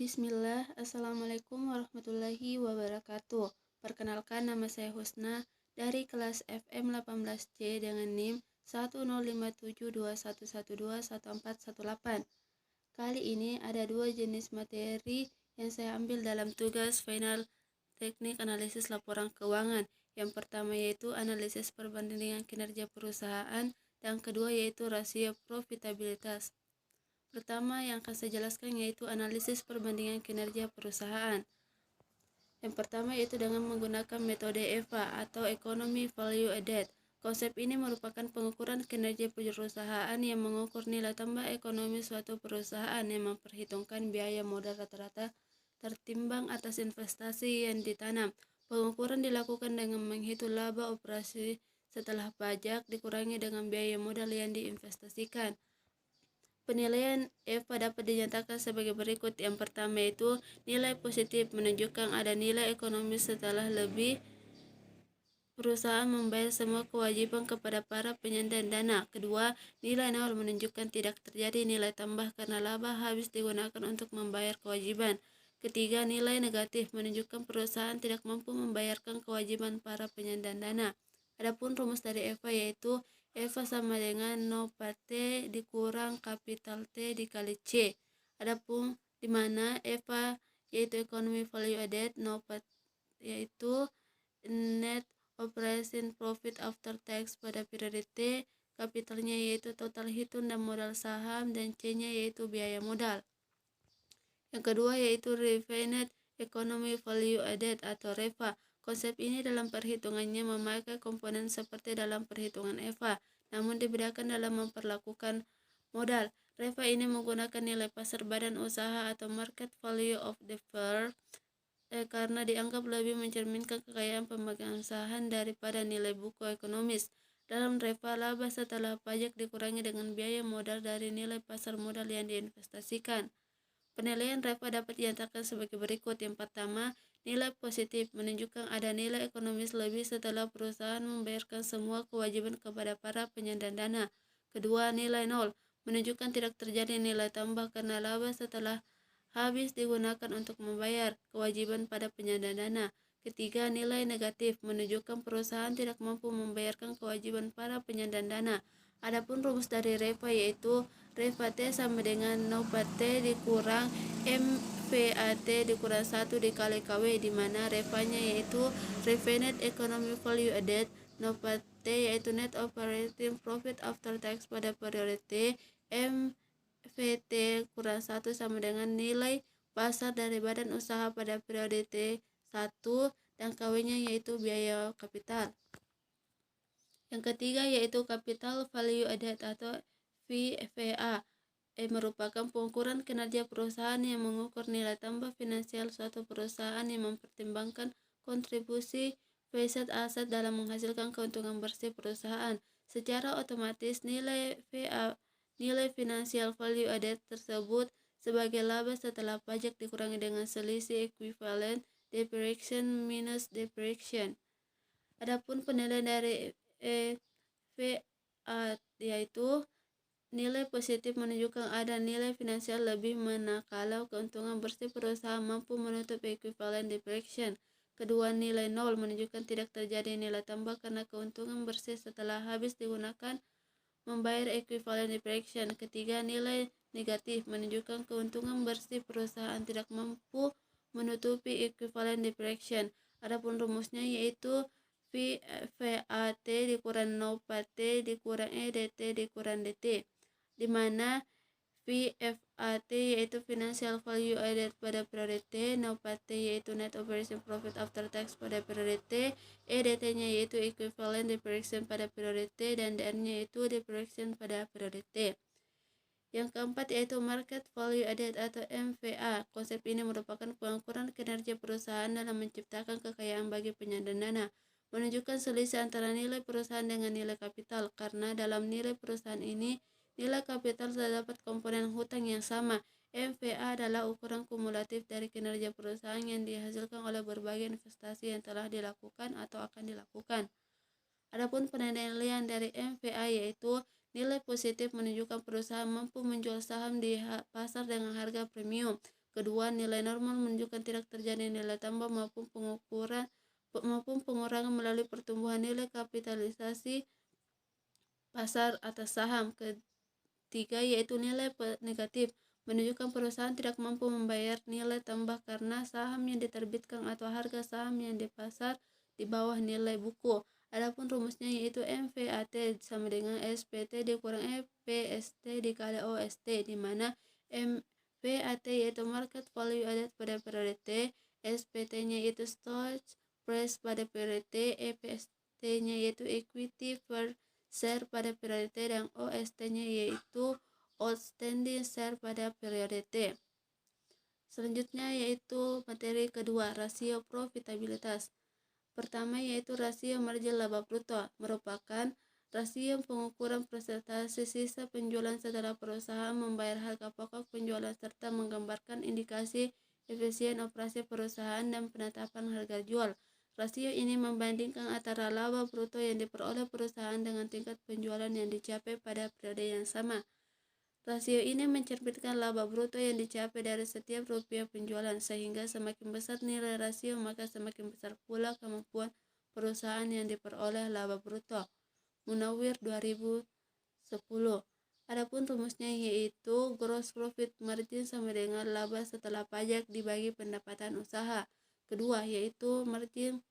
Bismillah, Assalamualaikum warahmatullahi wabarakatuh. Perkenalkan, nama saya Husna dari kelas FM 18C dengan NIM 1057211211418. Kali ini ada dua jenis materi yang saya ambil dalam tugas final teknik analisis laporan keuangan. Yang pertama yaitu analisis perbandingan kinerja perusahaan, dan kedua yaitu rasio profitabilitas. Pertama yang akan saya jelaskan yaitu analisis perbandingan kinerja perusahaan. Yang pertama yaitu dengan menggunakan metode EVA atau Economy Value Added. Konsep ini merupakan pengukuran kinerja perusahaan yang mengukur nilai tambah ekonomi suatu perusahaan yang memperhitungkan biaya modal rata-rata tertimbang atas investasi yang ditanam. Pengukuran dilakukan dengan menghitung laba operasi setelah pajak dikurangi dengan biaya modal yang diinvestasikan. Penilaian EVA dapat dinyatakan sebagai berikut. Yang pertama yaitu nilai positif, menunjukkan ada nilai ekonomi setelah lebih perusahaan membayar semua kewajiban kepada para penyandang dana. Kedua, nilai nol, menunjukkan tidak terjadi nilai tambah karena laba habis digunakan untuk membayar kewajiban. Ketiga, nilai negatif, menunjukkan perusahaan tidak mampu membayarkan kewajiban para penyandang dana. Adapun rumus dari EVA yaitu EVA sama dengan no per T dikurang kapital T dikali C. Adapun di mana EVA yaitu Economy Value Added, no per yaitu net operation profit after tax pada periode T, kapitalnya yaitu total hitung dan modal saham, dan C-nya yaitu biaya modal. Yang kedua yaitu Refined Economy Value Added atau REVA. Konsep ini dalam perhitungannya memakai komponen seperti dalam perhitungan EVA, namun dibedakan dalam memperlakukan modal. REVA ini menggunakan nilai pasar badan usaha atau market value of the firm karena dianggap lebih mencerminkan kekayaan pemegang saham daripada nilai buku ekonomis. Dalam REVA, laba setelah pajak dikurangi dengan biaya modal dari nilai pasar modal yang diinvestasikan. Penilaian REVA dapat dinyatakan sebagai berikut. Yang pertama, nilai positif, menunjukkan ada nilai ekonomis lebih setelah perusahaan membayarkan semua kewajiban kepada para penyandang dana. Kedua, nilai nol, menunjukkan tidak terjadi nilai tambah karena laba setelah habis digunakan untuk membayar kewajiban pada penyandang dana. Ketiga, nilai negatif, menunjukkan perusahaan tidak mampu membayarkan kewajiban para penyandang dana. Adapun rumus dari REVA yaitu REVA T sama dengan no per T dikurang MVAT dikurang 1 dikali KW, di mana REVA-nya yaitu Refined Economic Value Added, no per T yaitu Net Operating Profit After Tax pada periode T, MVT kurang 1 sama dengan nilai pasar dari badan usaha pada periode T1, dan KW-nya yaitu biaya kapital. Yang ketiga yaitu Capital Value Added atau VVA, merupakan pengukuran kinerja perusahaan yang mengukur nilai tambah finansial suatu perusahaan yang mempertimbangkan kontribusi facet aset dalam menghasilkan keuntungan bersih perusahaan. Secara otomatis nilai financial value added tersebut sebagai laba setelah pajak dikurangi dengan selisih equivalent depreciation minus depreciation. Adapun penilaian dari EVA yaitu nilai positif, menunjukkan ada nilai finansial lebih manakala keuntungan bersih perusahaan mampu menutup equivalent depreciation. Kedua, nilai nol, menunjukkan tidak terjadi nilai tambah karena keuntungan bersih setelah habis digunakan membayar equivalent depreciation. Ketiga, nilai negatif, menunjukkan keuntungan bersih perusahaan tidak mampu menutupi equivalent depreciation. Adapun rumusnya yaitu VVAT dikurang no per T dikurang EDT dikurang DT, di mana VFAT yaitu Financial Value Added pada periode T, no per T yaitu Net Operating Profit After Tax pada periode T, EDT-nya yaitu Equivalent Depreciation pada periode T, dan DR-nya yaitu Depreciation pada periode T. Yang keempat yaitu Market Value Added atau MVA. Konsep ini merupakan pengukuran kinerja perusahaan dalam menciptakan kekayaan bagi penyandang dana, menunjukkan selisih antara nilai perusahaan dengan nilai kapital, karena dalam nilai perusahaan ini nilai kapital terdapat komponen hutang yang sama. MVA adalah ukuran kumulatif dari kinerja perusahaan yang dihasilkan oleh berbagai investasi yang telah dilakukan atau akan dilakukan. Adapun penilaian dari MVA yaitu nilai positif, menunjukkan perusahaan mampu menjual saham di pasar dengan harga premium. Kedua, nilai normal menunjukkan tidak terjadi nilai tambah maupun pengurangan melalui pertumbuhan nilai kapitalisasi pasar atas saham. Ketiga, yaitu nilai negatif, menunjukkan perusahaan tidak mampu membayar nilai tambah karena saham yang diterbitkan atau harga saham yang di pasar di bawah nilai buku. Adapun rumusnya yaitu MVAT sama dengan SPT dikurang PST dikali OST, di mana MVAT yaitu market value added pada periode T, SPT-nya yaitu stock price pada periode T, EPST-nya yaitu equity per share pada periode T, dan OST-nya yaitu outstanding share pada periode T. Selanjutnya yaitu materi kedua, rasio profitabilitas. Pertama yaitu rasio margin laba bruto, merupakan rasio pengukuran presentasi sisa penjualan setelah perusahaan membayar harga pokok penjualan serta menggambarkan indikasi efisien operasi perusahaan dan penetapan harga jual. Rasio ini membandingkan antara laba bruto yang diperoleh perusahaan dengan tingkat penjualan yang dicapai pada periode yang sama. Rasio ini mencerminkan laba bruto yang dicapai dari setiap rupiah penjualan, sehingga semakin besar nilai rasio maka semakin besar pula kemampuan perusahaan yang diperoleh laba bruto. Munawir 2010. Adapun rumusnya yaitu gross profit margin sama dengan laba setelah pajak dibagi pendapatan usaha. Kedua yaitu margin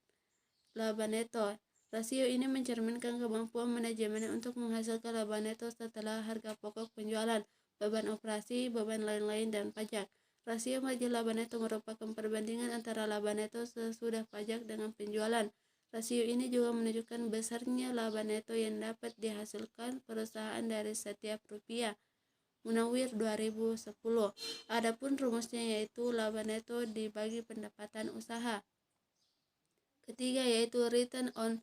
laba neto. Rasio ini mencerminkan kemampuan manajemen untuk menghasilkan laba neto setelah harga pokok penjualan, beban operasi, beban lain-lain, dan pajak. Rasio margin laba neto merupakan perbandingan antara laba neto sesudah pajak dengan penjualan. Rasio ini juga menunjukkan besarnya laba neto yang dapat dihasilkan perusahaan dari setiap rupiah. Munawir 2010. Adapun rumusnya yaitu laba neto dibagi pendapatan usaha. Ketiga yaitu return on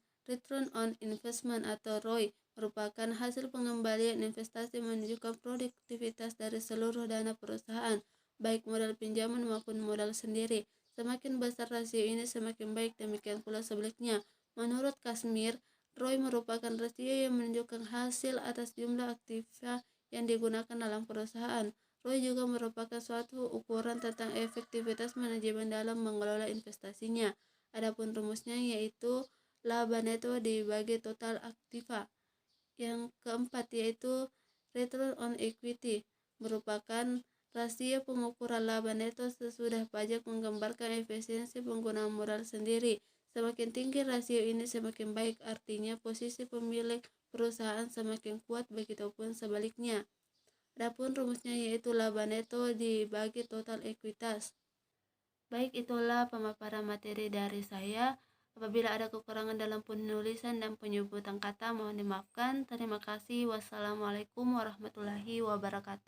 investment atau ROI, merupakan hasil pengembalian investasi menunjukkan produktivitas dari seluruh dana perusahaan, baik modal pinjaman maupun modal sendiri. Semakin besar rasio ini semakin baik, demikian pula sebaliknya. Menurut Kashmir, ROI merupakan rasio yang menunjukkan hasil atas jumlah aktiva yang digunakan dalam perusahaan. ROI juga merupakan suatu ukuran tentang efektivitas manajemen dalam mengelola investasinya. Adapun rumusnya yaitu laba neto dibagi total aktiva. Yang keempat yaitu return on equity, merupakan rasio pengukuran laba neto sesudah pajak menggambarkan efisiensi penggunaan modal sendiri. Semakin tinggi rasio ini semakin baik, artinya posisi pemilik perusahaan semakin kuat, begitupun sebaliknya. Adapun rumusnya yaitu laba neto dibagi total ekuitas. Baik, itulah pemaparan materi dari saya. Apabila ada kekurangan dalam penulisan dan penyebutan kata, mohon dimaafkan. Terima kasih. Wassalamualaikum warahmatullahi wabarakatuh.